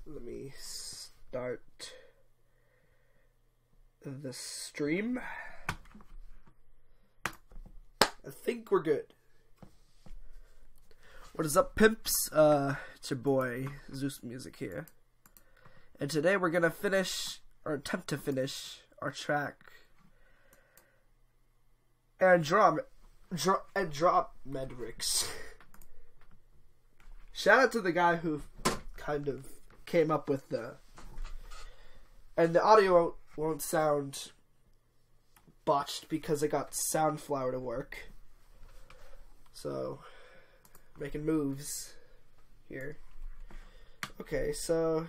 Let me start the stream. I think we're good. What is up, pimps? It's your boy, Zeus Music here. And today we're gonna finish, or attempt to finish, our track Andromedrix. Shout out to the guy who kind of came up with the... And the audio won't sound botched because I got Soundflower to work. So, making moves here. Okay, so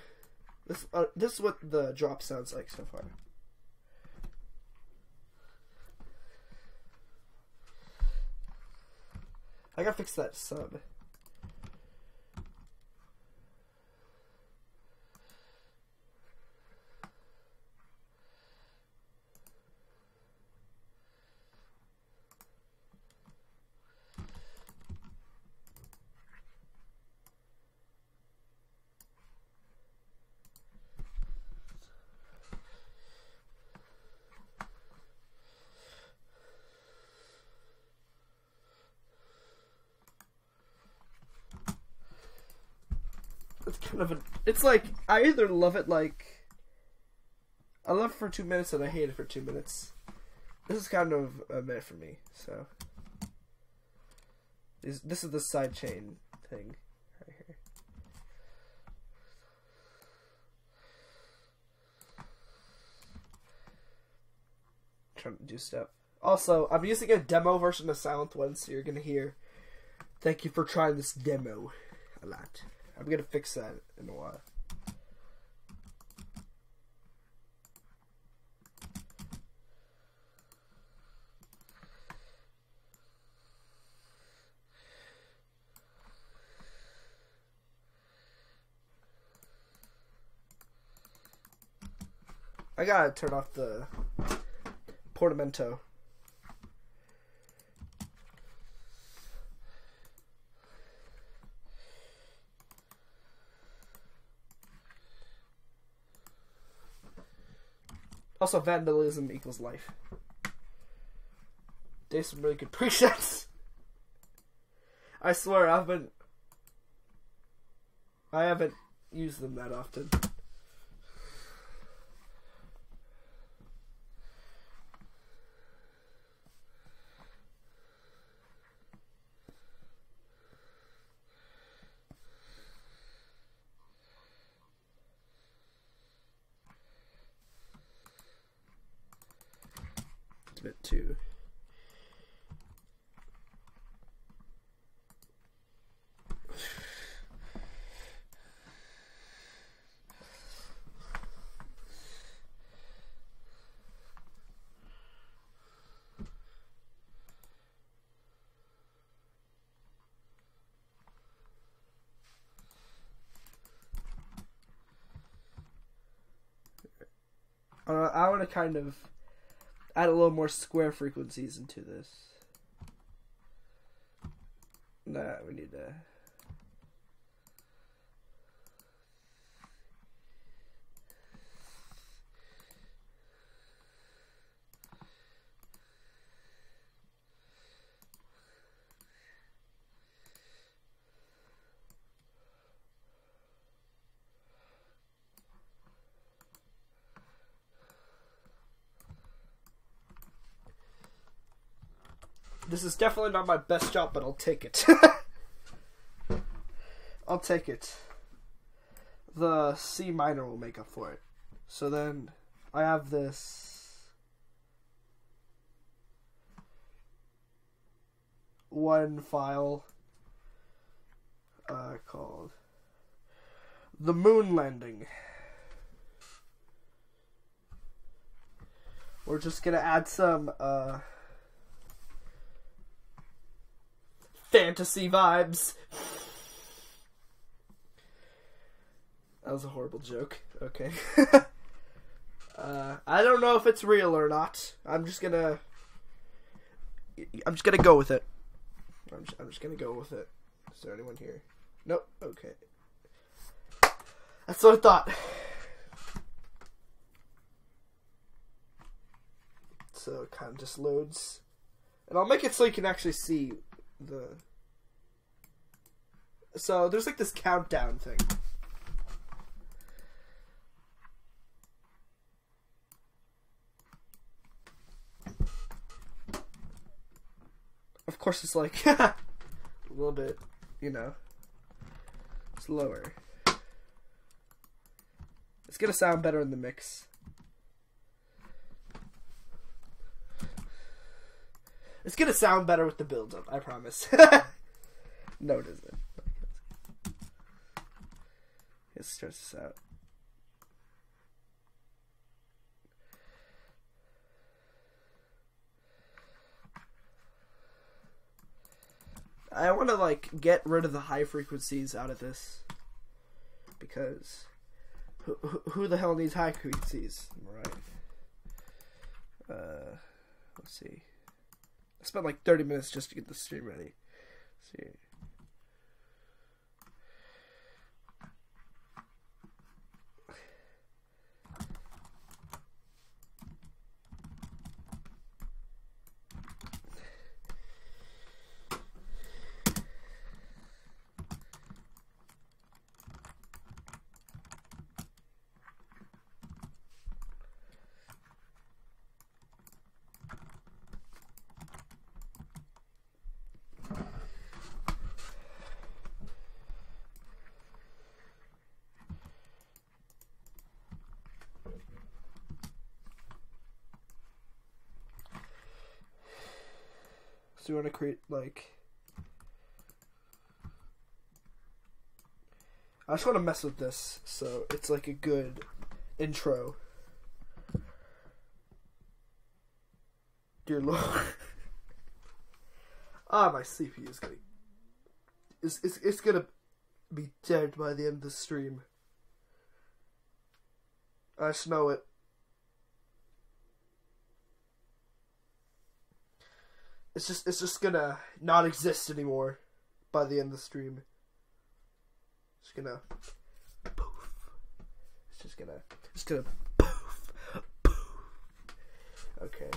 this is what the drop sounds like so far. I gotta fix that sub. It's kind of it's like, I either love it like, I love it for 2 minutes and I hate it for 2 minutes. This is kind of a minute for me, so. This is the sidechain thing right here. Trying to do stuff. Also, I'm using a demo version of Silent One, so you're gonna hear, "Thank you for trying this demo," a lot. I'm gonna fix that in a while. I gotta turn off the portamento. Also, vandalism equals life. There's some really good presets. I swear, I haven't used them that often. Bit too. I want to kind of add a little more square frequencies into this. Nah, we need to... This is definitely not my best job, but I'll take it. I'll take it. The C minor will make up for it. So then, I have this one file called The Moon Landing. We're just gonna add some fantasy vibes. That was a horrible joke. Okay. I don't know if it's real or not. I'm just gonna go with it. I'm just gonna go with it. Is there anyone here? Nope. Okay. That's what I thought. So it kind of just loads. And I'll make it so you can actually see the... So there's like this countdown thing. Of course it's like a little bit, you know, slower. It's gonna sound better in the mix. It's gonna sound better with the build-up, I promise. No, it isn't. Let's start this out. I want to like get rid of the high frequencies out of this, because who the hell needs high frequencies, right? Let's see. I spent like 30 minutes just to get the stream ready. Let's see. So you want to create like... I just want to mess with this so it's like a good intro. Dear Lord. My CPU is gonna... It's gonna be dead by the end of the stream. I just know it. It's just gonna not exist anymore by the end of the stream. It's gonna poof. It's just gonna poof, poof. Okay.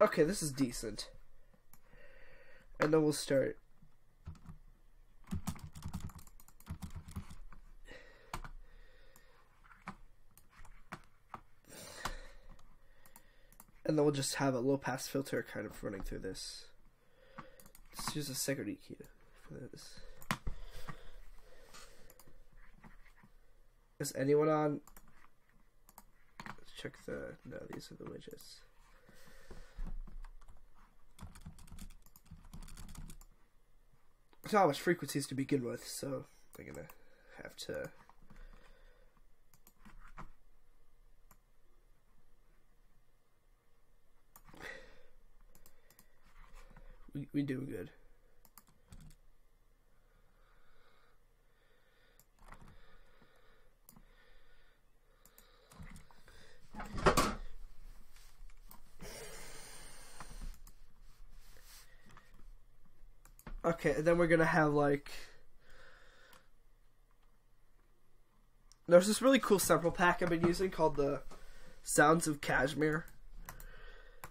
Okay, this is decent. And then we'll start. And then we'll just have a low pass filter kind of running through this. Let's use a second EQ for this. Is anyone on? Let's check the... No, these are the widgets. There's not much frequencies to begin with, so I'm gonna have to... We doing good. Okay, and then we're gonna have like... There's this really cool sample pack I've been using called the Sounds of Kashmir.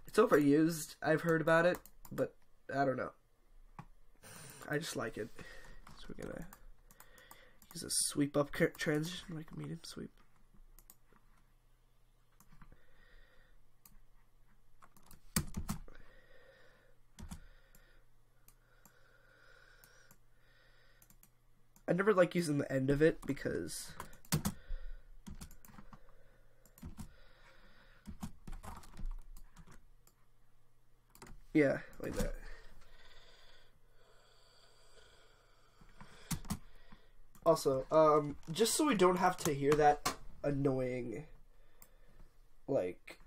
It's overused, I've heard about it, but I don't know. I just like it. So we're gonna use a sweep up transition, like a medium sweep. I never like using the end of it because Yeah, like that. Also, just so we don't have to hear that annoying, like,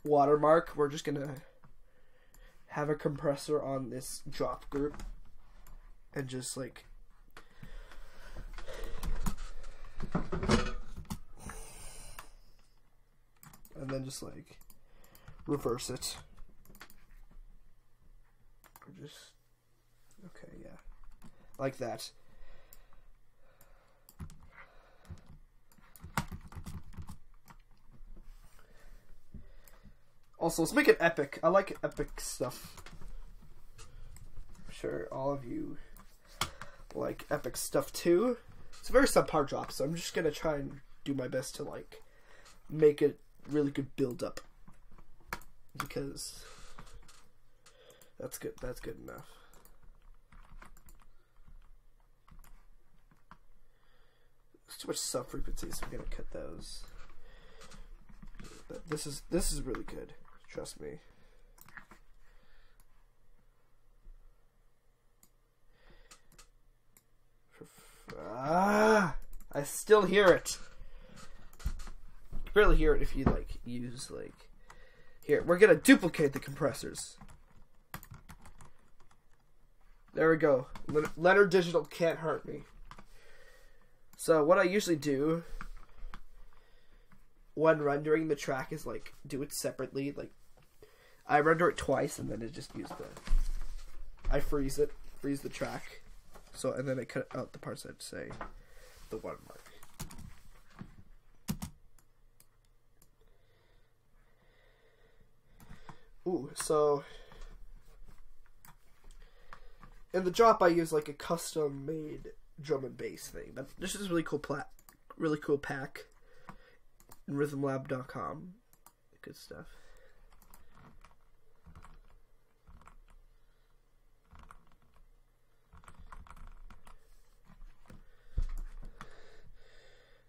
watermark, we're just gonna have a compressor on this drop group and just, like, and then just, like, reverse it. Or just, okay, yeah, like that. Also, let's make it epic. I like epic stuff. I'm sure all of you like epic stuff too. It's a very subpar drop, so I'm just gonna try and do my best to, like, make it really good build up. Because that's good. That's good enough. There's too much sub frequency, so I'm gonna cut those. But this is really good. Trust me. I still hear it. You barely hear it if you, like, use, like... Here, we're gonna duplicate the compressors. There we go. Leonard Digital can't hurt me. So what I usually do when rendering the track is, like, do it separately. Like, I render it twice and then I just use I freeze the track. So, and then I cut out the parts that say the watermark. Ooh, so in the drop I use, like, a custom made drum and bass thing. But this is a really cool pack. rhythmlab.com. Good stuff.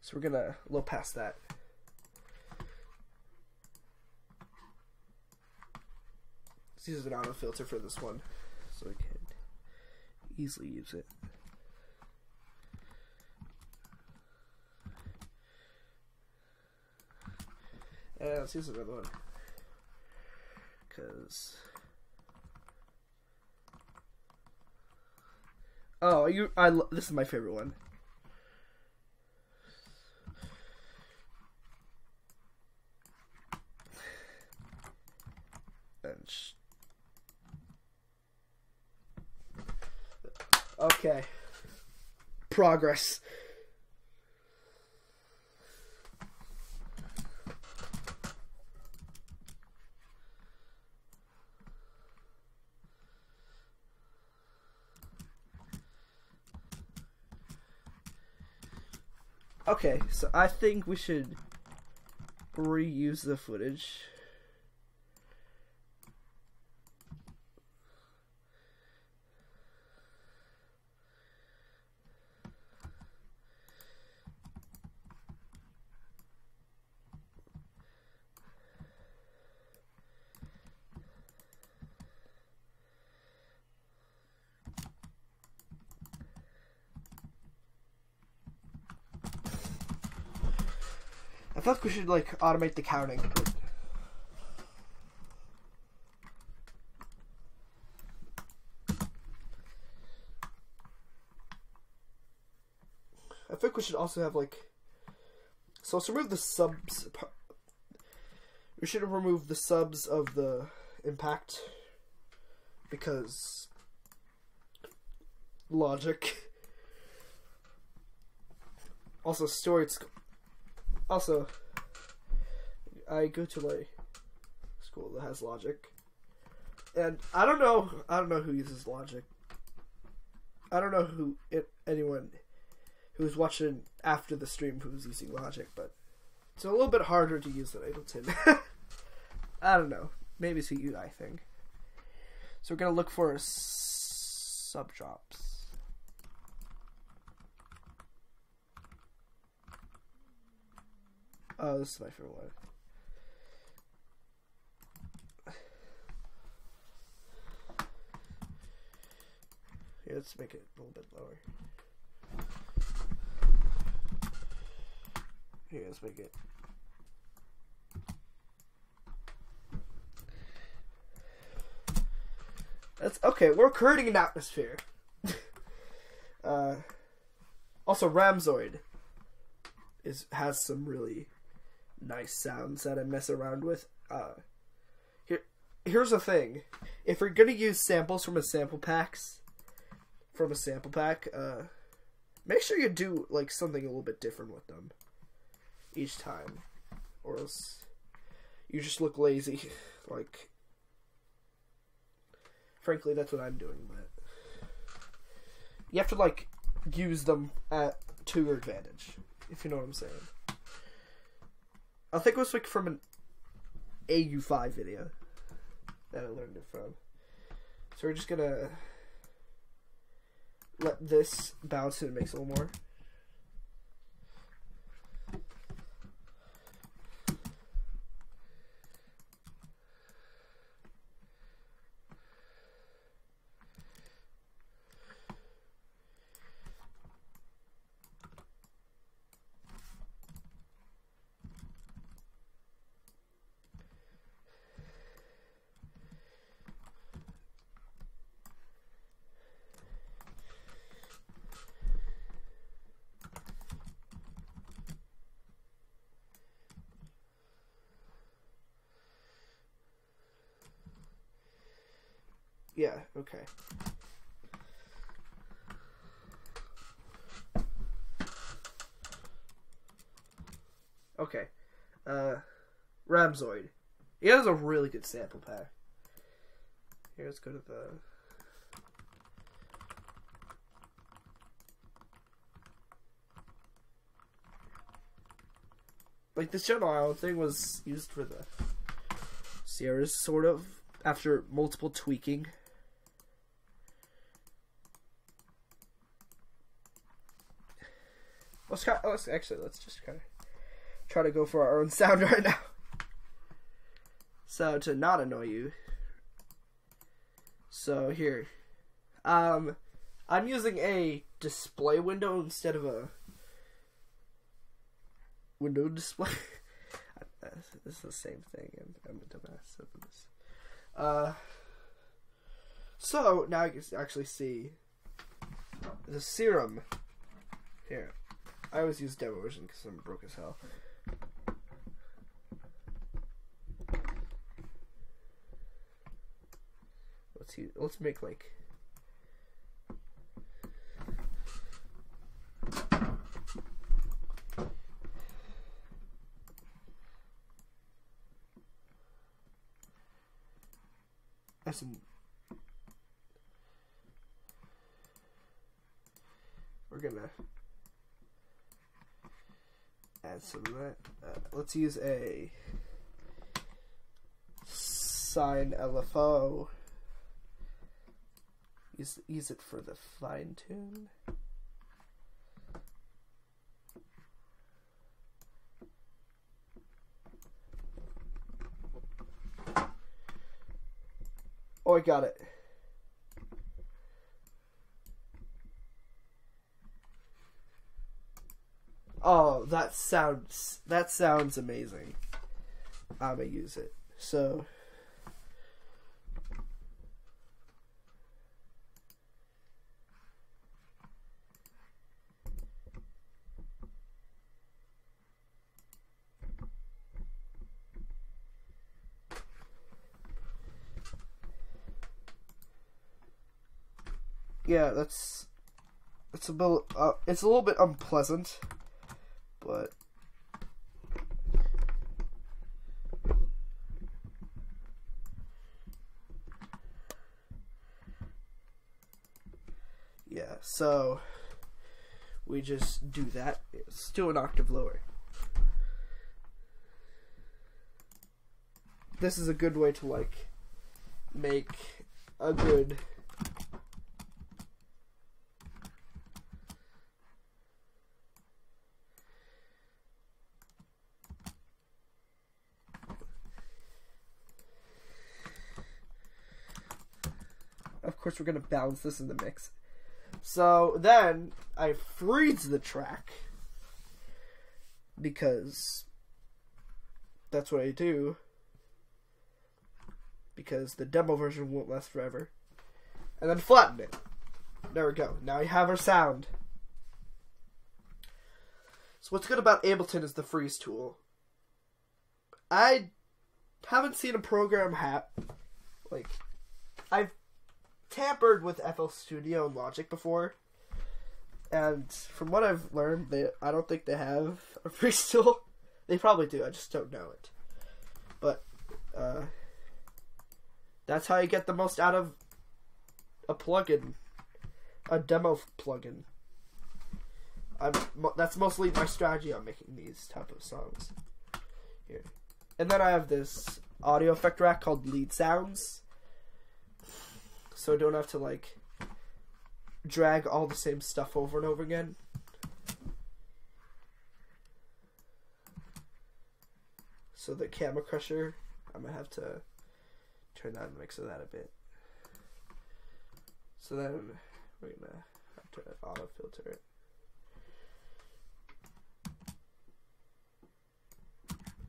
So we're gonna low pass that. Let's use an auto filter for this one so we can easily use it. And let's use another one. Cause this is my favorite one. Okay. Progress. Okay, so I think we should reuse the footage. I feel like we should, like, automate the counting. I think we should also have, like... So let's remove the subs. We should remove the subs of the impact. Because... logic. Also, storage... Also, I go to my school that has Logic, and I don't know who uses Logic. I don't know anyone who's watching after the stream who's using Logic, but it's a little bit harder to use than Ableton. I don't know. Maybe it's a UI thing. So we're gonna look for sub drops. Oh, this is my favorite one. Here, let's make it a little bit lower. Here, let's make it. That's okay. We're creating an atmosphere. Also, Ramzoid has some really nice sounds that I mess around with. Here's the thing: if you're gonna use samples from a sample pack, make sure you do like something a little bit different with them each time, or else you just look lazy. Like, frankly, that's what I'm doing. But you have to like use them to your advantage, if you know what I'm saying. I think it was like from an AU5 video that I learned it from. So we're just gonna let this bounce and mix a little more. Yeah, okay. Okay. Ramzoid. He has a really good sample pack. Here, let's go to the... Like, this General Island thing was used for the Sierras, sort of, after multiple tweaking. Let's just kind of try to go for our own sound right now. So, to not annoy you. So, here. I'm using a display window instead of a window display. It's the same thing, and I'm a dumbass of this. So, now you can actually see the Serum. Here. I always use demo version because I'm broke as hell. Let's make like... We're gonna add some of that. Let's use a sine LFO. Use it for the fine tune. Oh, I got it. Oh, that sounds amazing. I'm gonna use it. So yeah, it's a little bit unpleasant, but yeah, so we just do that. It's still an octave lower. This is a good way to like make a good Of course, we're going to balance this in the mix. So then I freeze the track because that's what I do, because the demo version won't last forever, and then flatten it. There we go. Now we have our sound. So what's good about Ableton is the freeze tool. I haven't seen a program I've tampered with FL Studio and Logic before, and from what I've learned, I don't think they have a freeze tool. They probably do, I just don't know it. But that's how you get the most out of a plugin, a demo plugin. That's mostly my strategy on making these type of songs. Here. And then I have this audio effect rack called Lead Sounds, so I don't have to like drag all the same stuff over and over again. So the camera crusher, I'm gonna have to turn down the mix of that a bit. So then we're gonna have to auto filter it.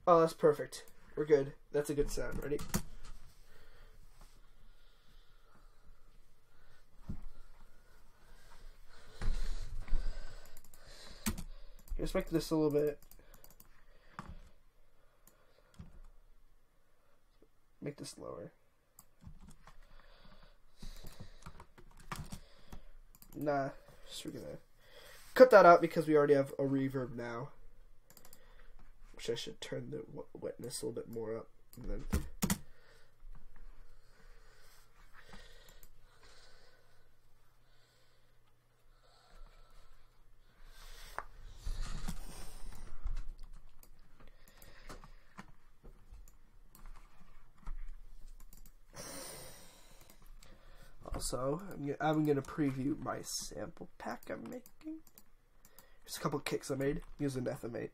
Oh, that's perfect. We're good. That's a good sound. Ready? Let's make this a little bit. Make this lower. Nah, just we're gonna cut that out because we already have a reverb now. Which I should turn the wetness a little bit more up. And then also, I'm gonna preview my sample pack I'm making. There's a couple kicks I made using FM8.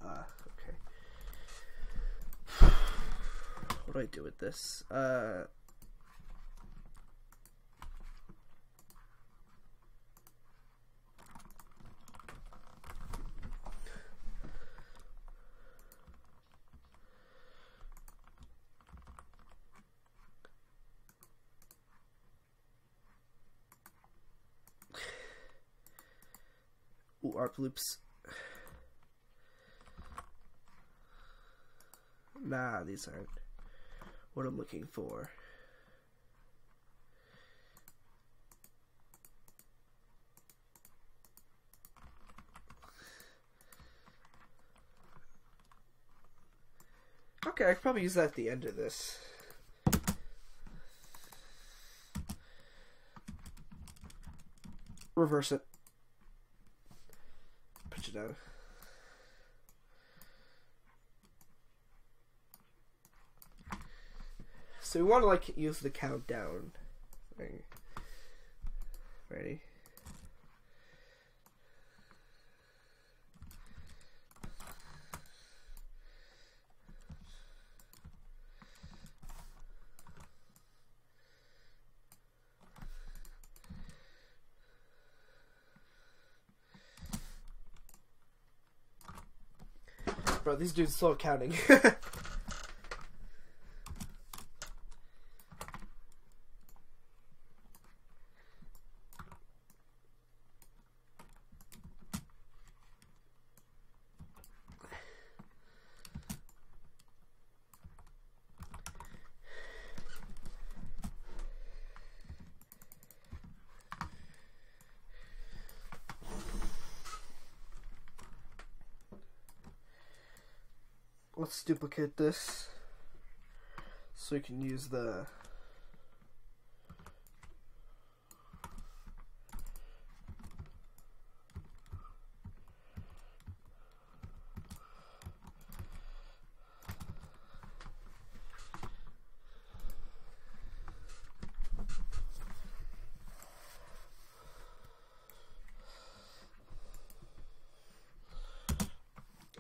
Okay. What do I do with this? Ooh, arc loops. Nah, these aren't what I'm looking for. Okay, I could probably use that at the end of this. Reverse it. Pitch it down. So we want to like use the countdown thing. Ready? Bro, these dudes slow counting. Let's duplicate this so we can use the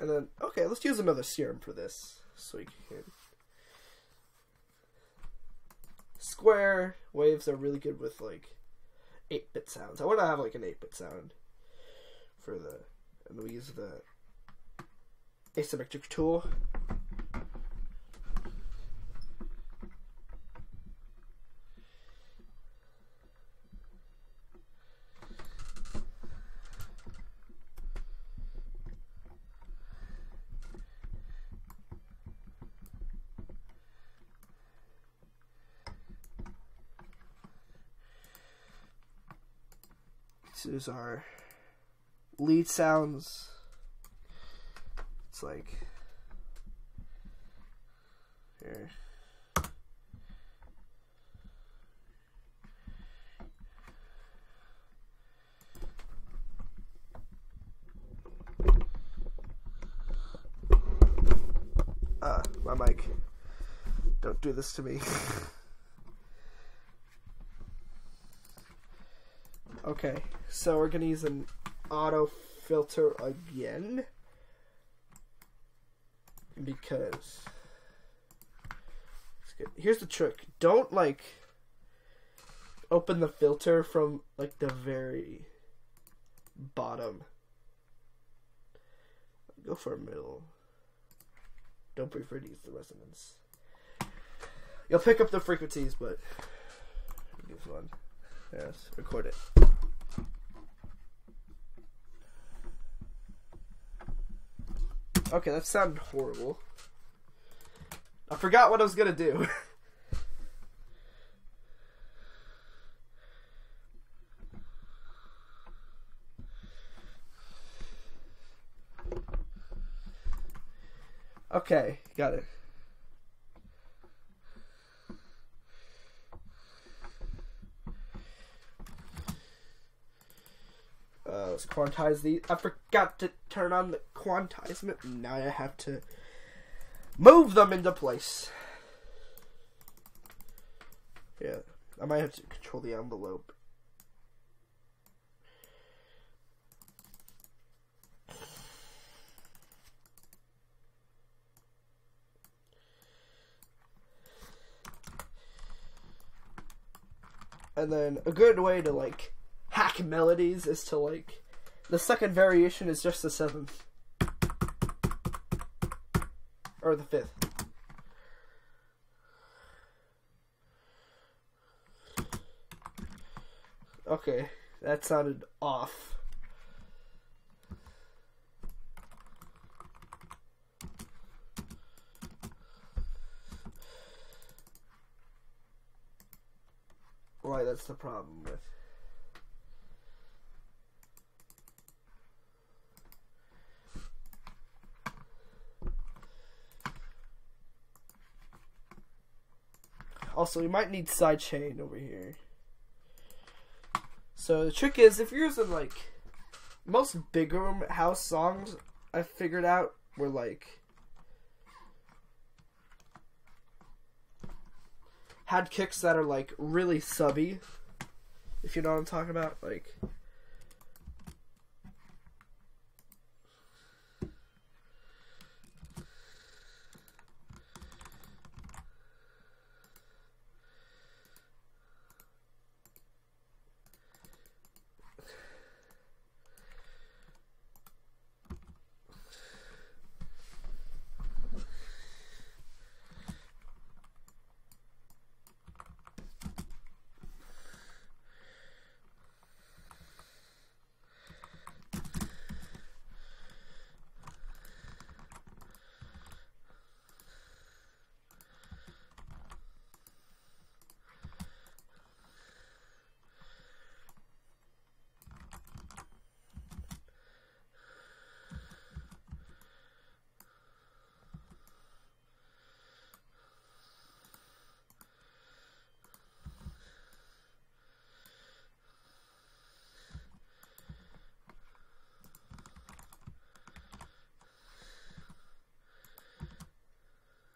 And then, okay, let's use another Serum for this. So we can... Square waves are really good with, like, 8-bit sounds. I want to have, like, an 8-bit sound for the... And we use the asymmetric tool. This is our lead sounds. It's like here. My mic. Don't do this to me. Okay, so we're gonna use an auto filter again because it's good. Here's the trick: don't like open the filter from like the very bottom. Go for a middle. Don't be afraid to use the resonance. You'll pick up the frequencies, but it's fun. Yes, record it. Okay, that sounded horrible. I forgot what I was gonna do. Okay, got it. Let's quantize these. I forgot to turn on the quantizement. Now I have to move them into place. Yeah, I might have to control the envelope. And then a good way to like hack melodies is to like the second variation is just the 7th or the 5th. Okay, that sounded off. Right, that's the problem with. Also, we might need sidechain over here. So the trick is, if you're using like most big room house songs, I figured out were like had kicks that are like really subby, if you know what I'm talking about, like.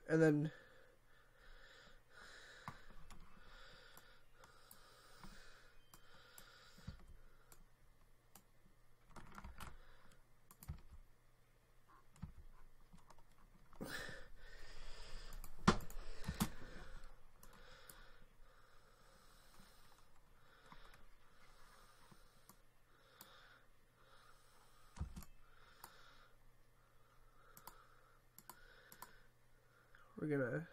And then we're gonna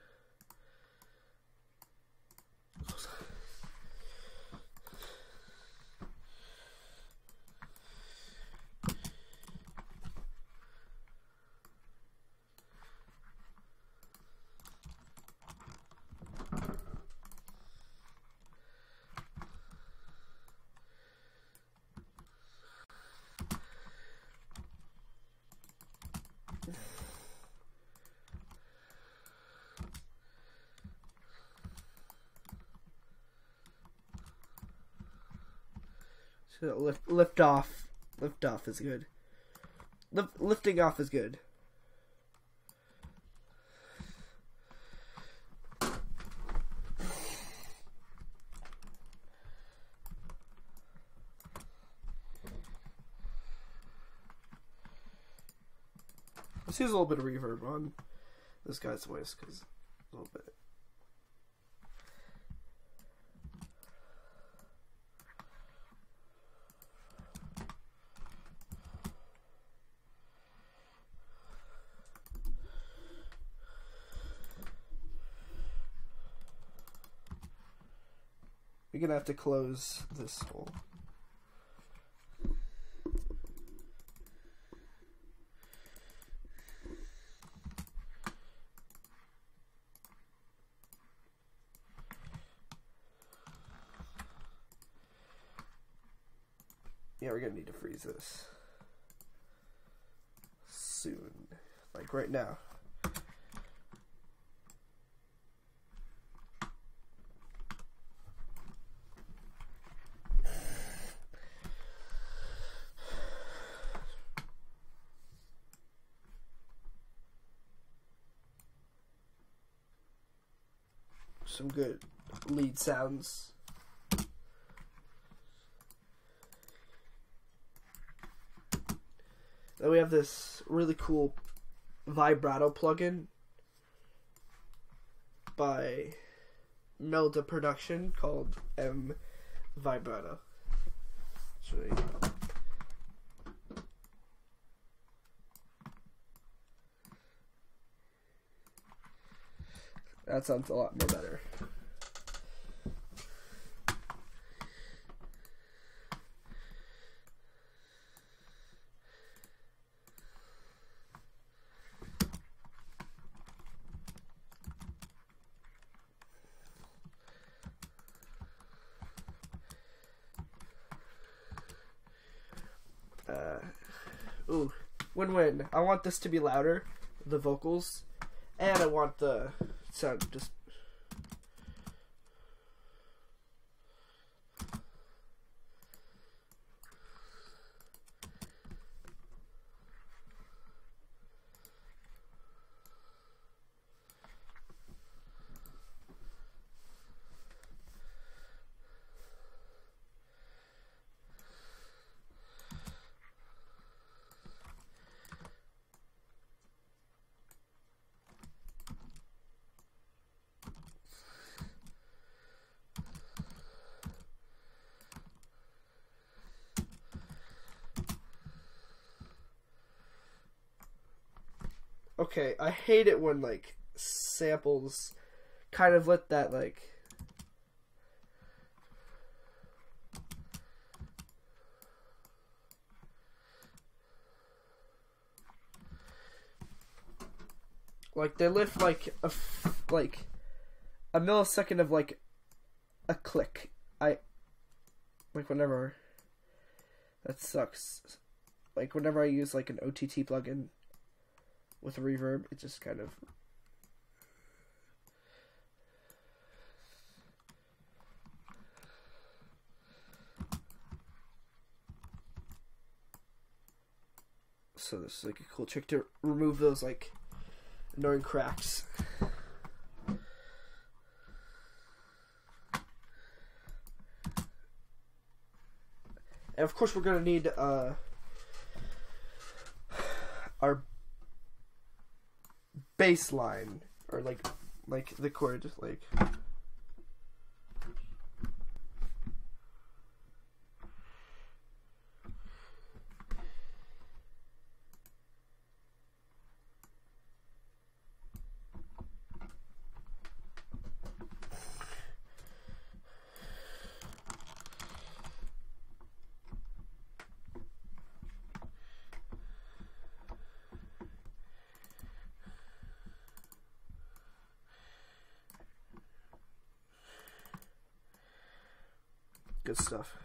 lift off. Lift off is good. Lifting off is good. Let's use a little bit of reverb on this guy's voice, because a little bit. We're gonna have to close this hole. Yeah, we're gonna need to freeze this soon, like right now. Some good lead sounds. Then we have this really cool vibrato plugin by Melda Production called M Vibrato. That sounds a lot more better. Ooh, win-win. I want this to be louder, the vocals, and I want the sound just... Okay, I hate it when, like, samples kind of let that, like... Like, they lift, like, a millisecond of, like, a click. Like, whenever... That sucks. Like, whenever I use, like, an OTT plugin with reverb, it just kind of... So this is like a cool trick to remove those like annoying cracks. And of course we're gonna need our bass line, or like the chord, like... good stuff.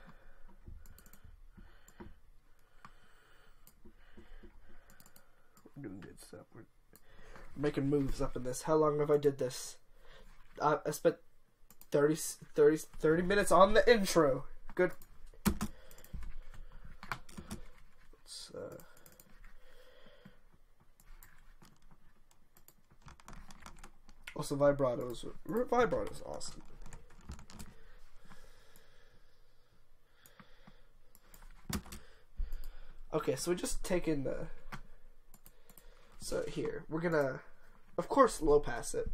We're doing good stuff. We're making moves up in this. How long have I did this? I spent 30 minutes on the intro. Good. Let's, also, vibratos. Vibrato's awesome. Okay, so we just taken the... So here, we're gonna, of course, low pass it.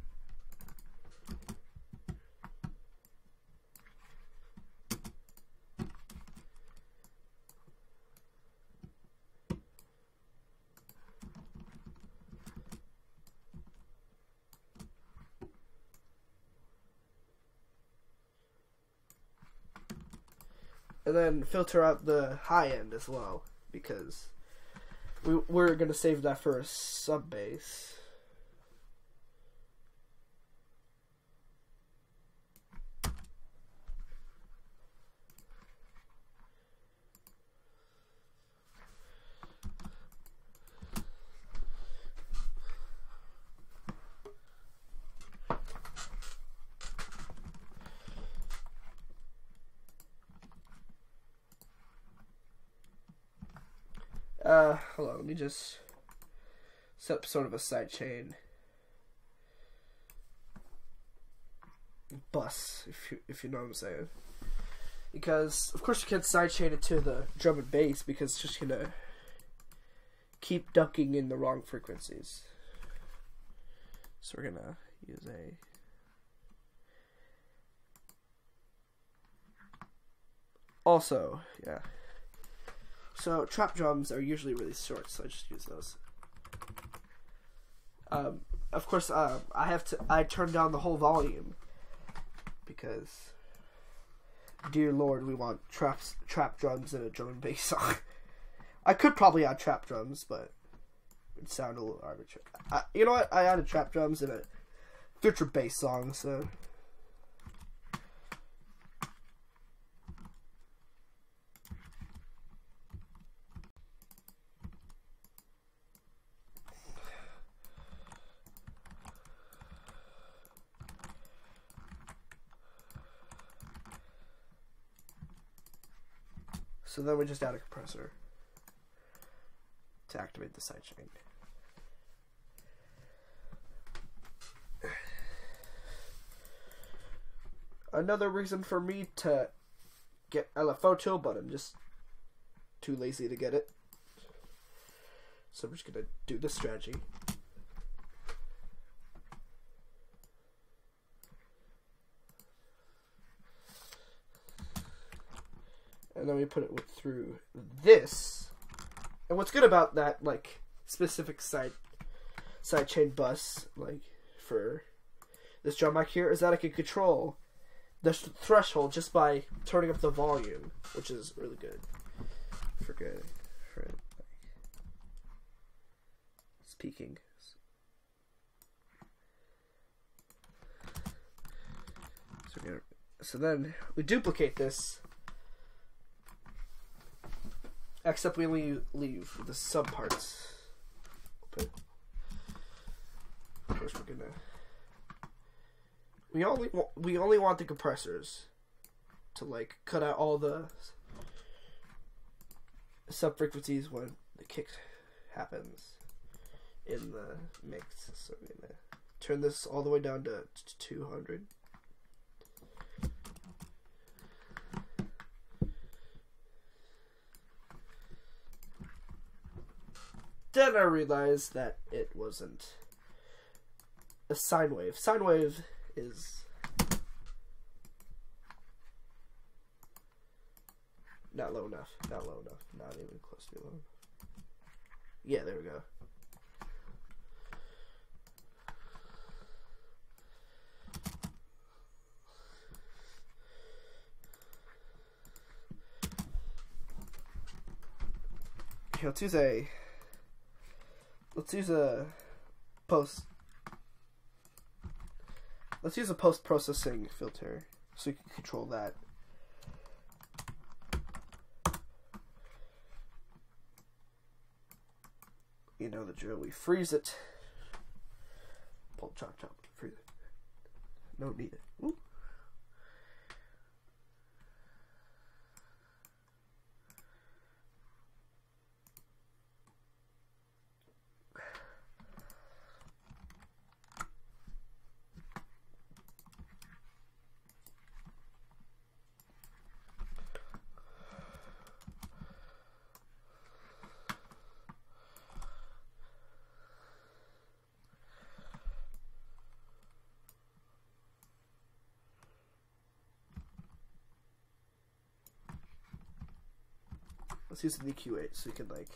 And then filter out the high end as well, because we're going to save that for a sub bass. Hold on, let me just set up sort of a sidechain bus, if you know what I'm saying. Because, of course, you can't sidechain it to the drum and bass because it's just gonna keep ducking in the wrong frequencies. So we're gonna use a... Also, yeah. So trap drums are usually really short, so I just use those. Of course, I turn down the whole volume because, dear Lord, we want trap drums in a drum and bass song. I could probably add trap drums, but it would sound a little arbitrary. You know what? I added trap drums in a future bass song, so. So then we just add a compressor to activate the sidechain. Another reason for me to get LFO tool, but I'm just too lazy to get it. So I'm just gonna do this strategy. And then we put it through this. And what's good about that, like, specific sidechain bus, like, for this drum mic here, is that I can control the threshold just by turning up the volume, which is really good. For it's peaking. So then we duplicate this. Except we leave the sub parts open. Of course, we're gonna. We only want the compressors to like cut out all the sub frequencies when the kick happens in the mix. So we're gonna turn this all the way down to 200. Then I realized that it wasn't a sine wave. Sine wave is not low enough. Not low enough. Not even close to low enough. Yeah, there we go. Okay, let's use a post-processing filter so you can control that. know the drill. We freeze it. Pull, chop, chop, freeze it. No need it. Ooh. Let's use the EQ8 so we can like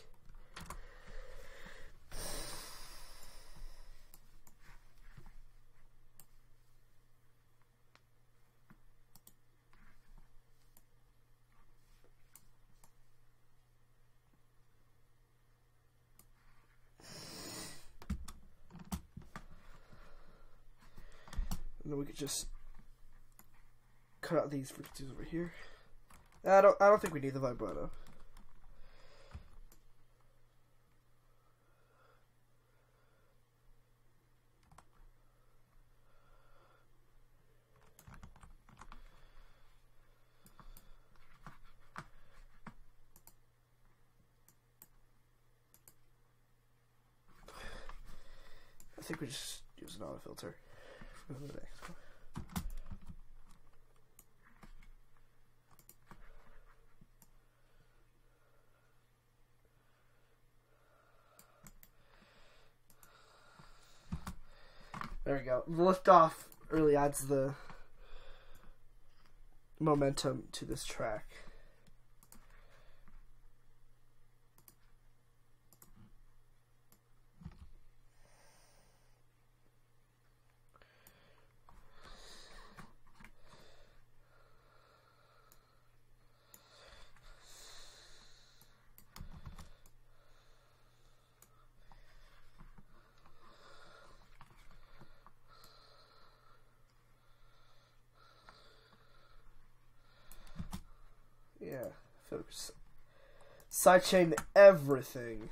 and then we could just cut out these frequencies over here. I don't think we need the vibrato. I think we just use an auto filter for the next one. There we go. The liftoff really adds the momentum to this track. Yeah, focus. Sidechain everything.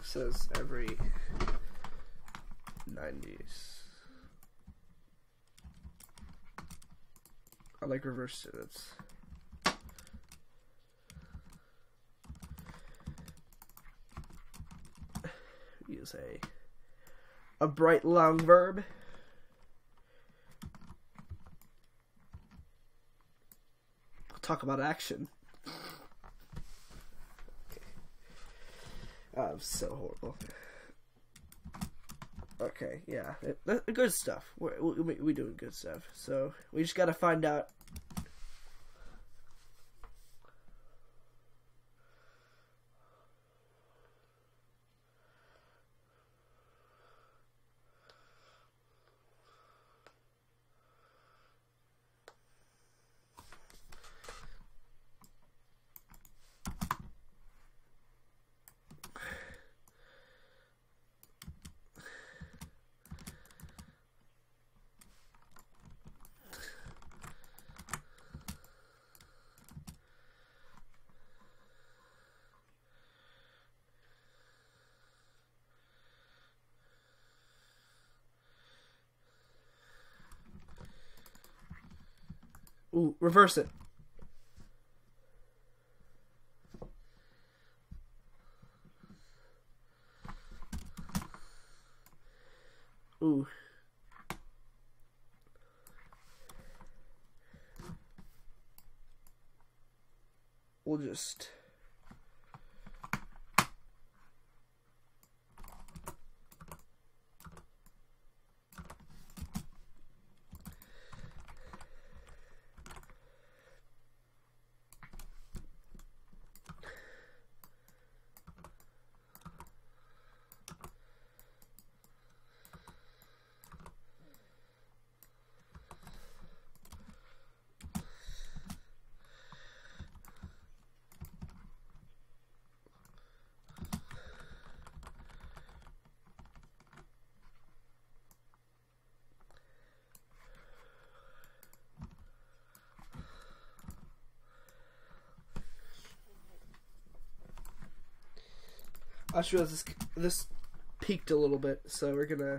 Says every 90s. I like reverse units. Use a bright long verb. Talk about action. Okay. I'm so horrible. Okay, yeah, good stuff. We doing good stuff. So we just gotta find out. Ooh, reverse it. Ooh. We'll just... I just realized this peaked a little bit, so we're gonna.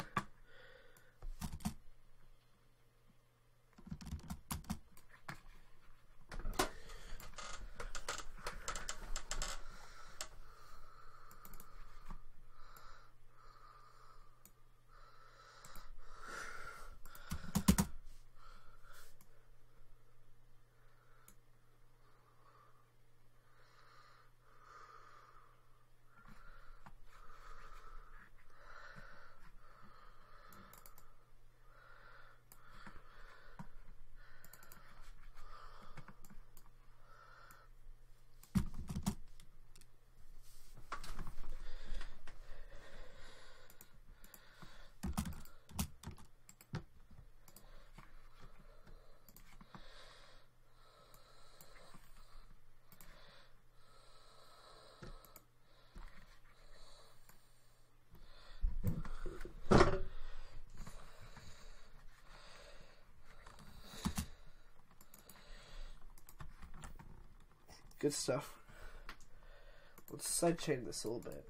Good stuff. Let's sidechain this a little bit.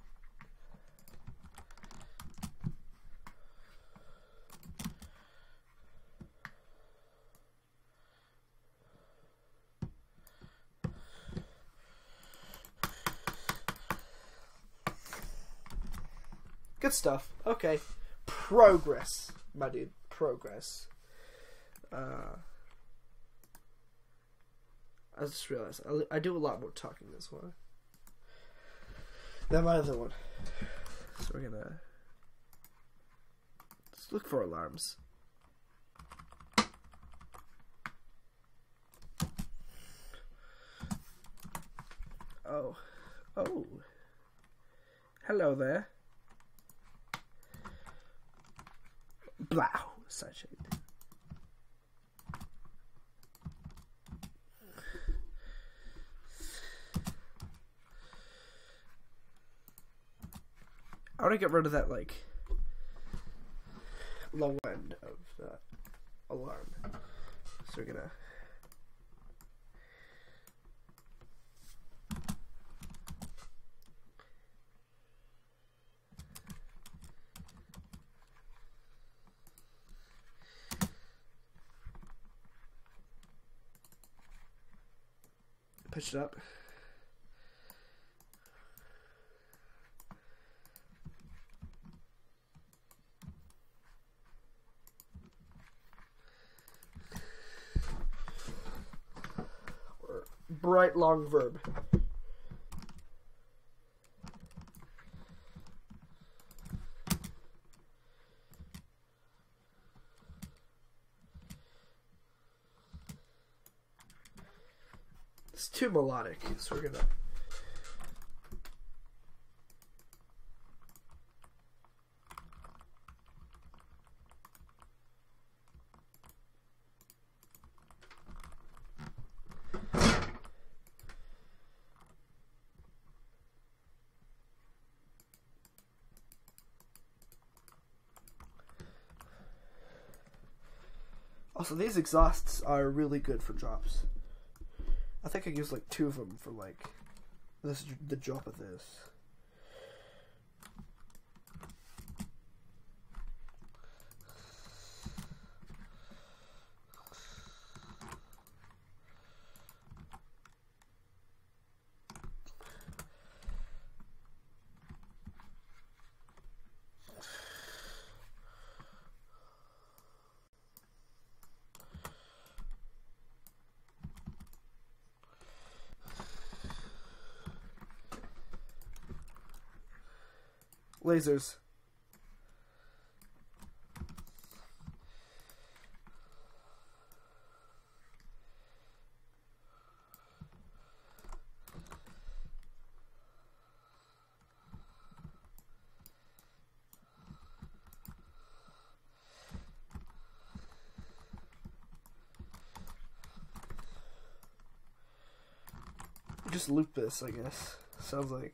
Good stuff. Okay. Progress, my dude. Progress. I just realized I do a lot more talking this one than my other one. So we're gonna let's look for alarms. Oh. Hello there. Blow. Sidechain. I want to get rid of that, like, low end of the alarm. So we're gonna pitch it up. Bright long verb. It's too melodic, so we're gonna also, these exhausts are really good for drops. I think I used like 2 of them for like the drop of this. Lasers. Just loop this, I guess. Sounds like.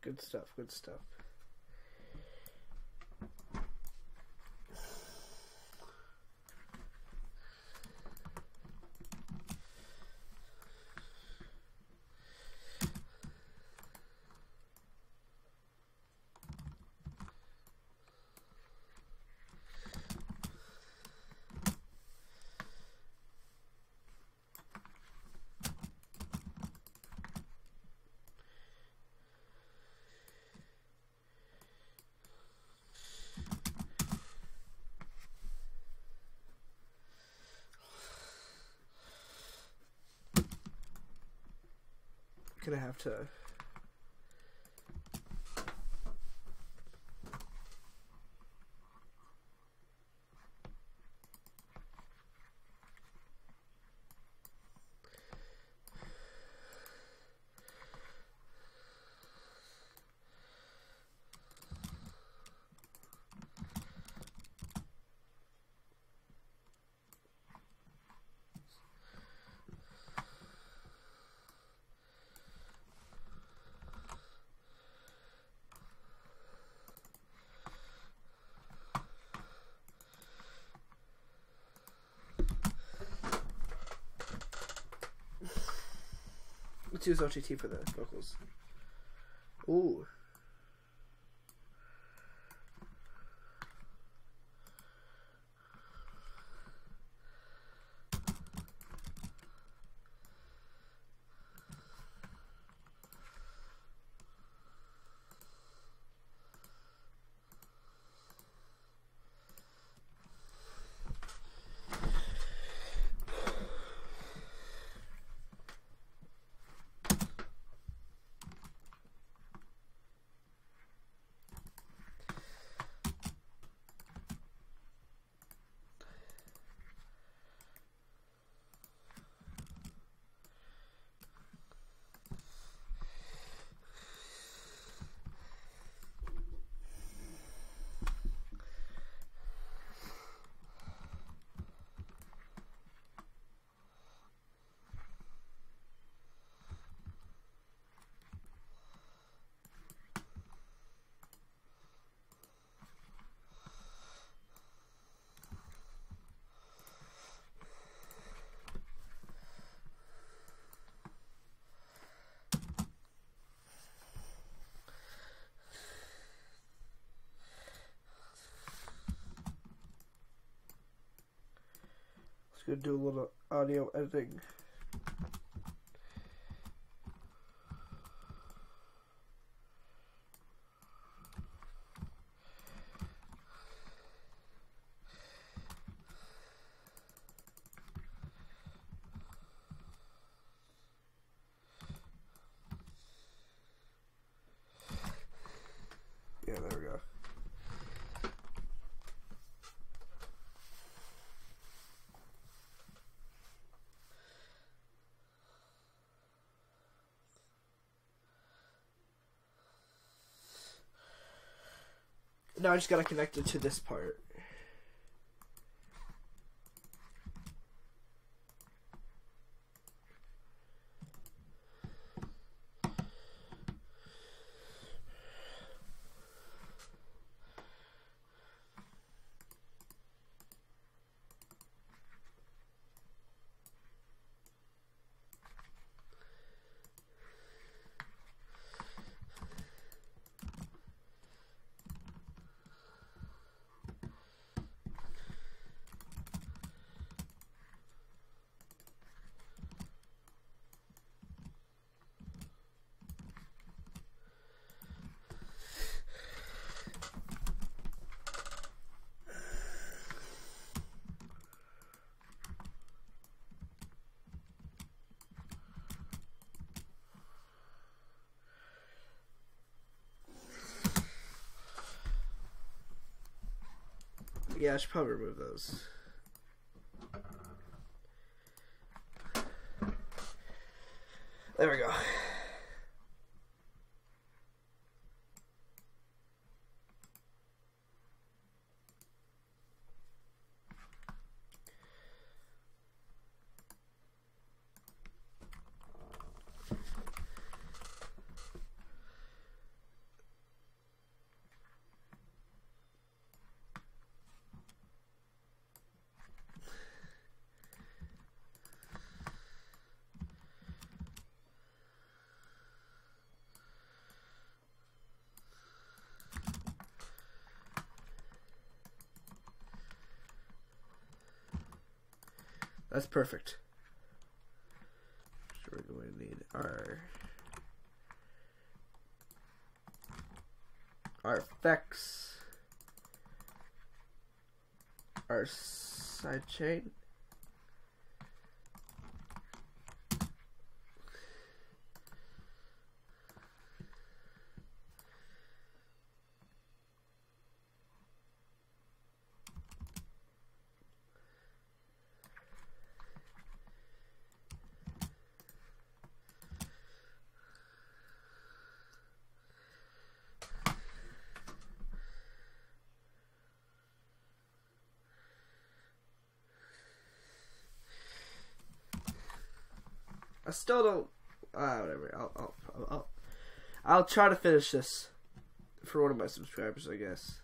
Good stuff, good stuff. Gonna have to let's use OTT for the vocals. Ooh. Gonna do a little audio editing. Yeah, there we go. Now I just gotta connect it to this part. Yeah, I should probably remove those. There we go. That's perfect. So we're going to need our effects, our sidechain, I still don't. Whatever. I'll try to finish this for one of my subscribers, I guess.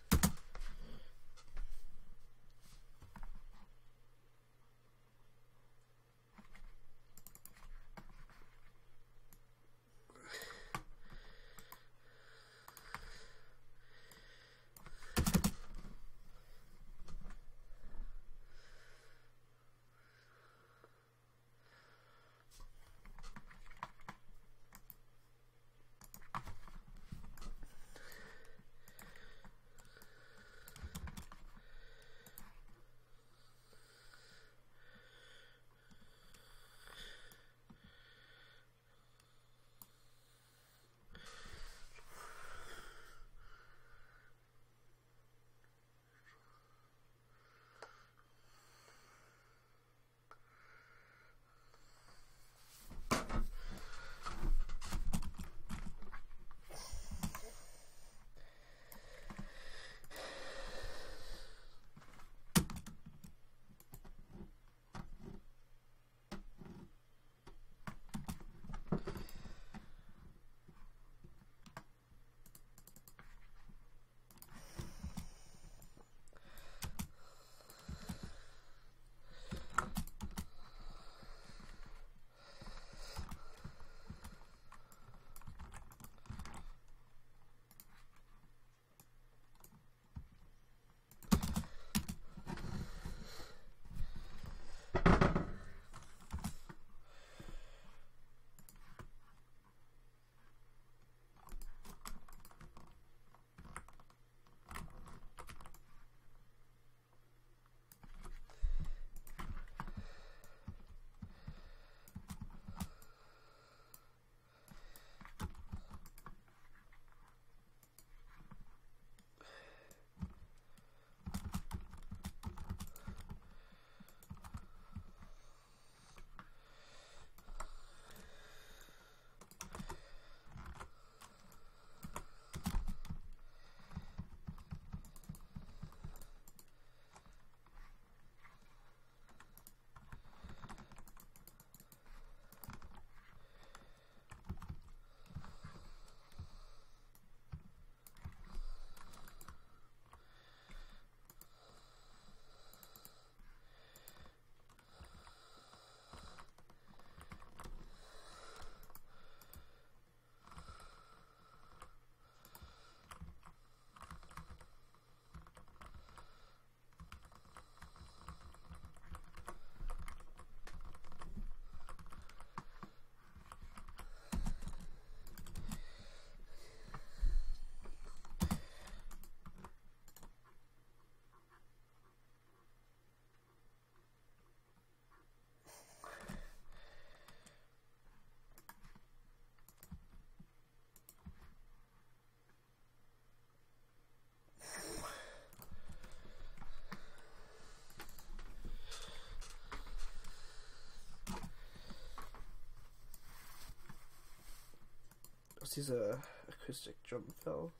Let's use a acoustic drum fill.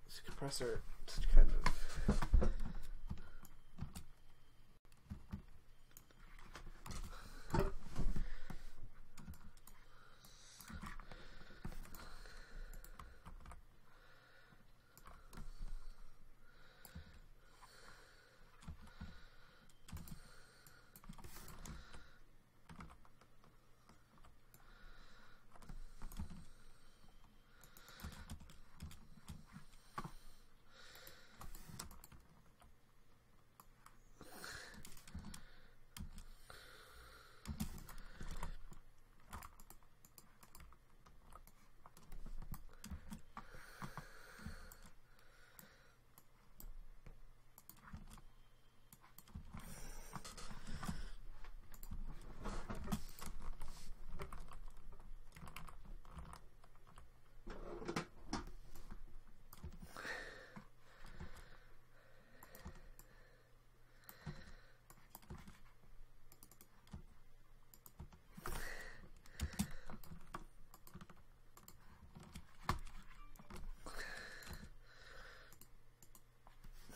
This compressor just kind of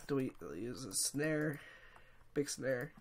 Do we use a snare? Big snare.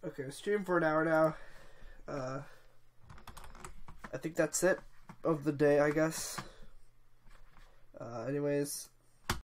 Okay, stream for an hour now. I think that's it of the day, I guess. Anyways,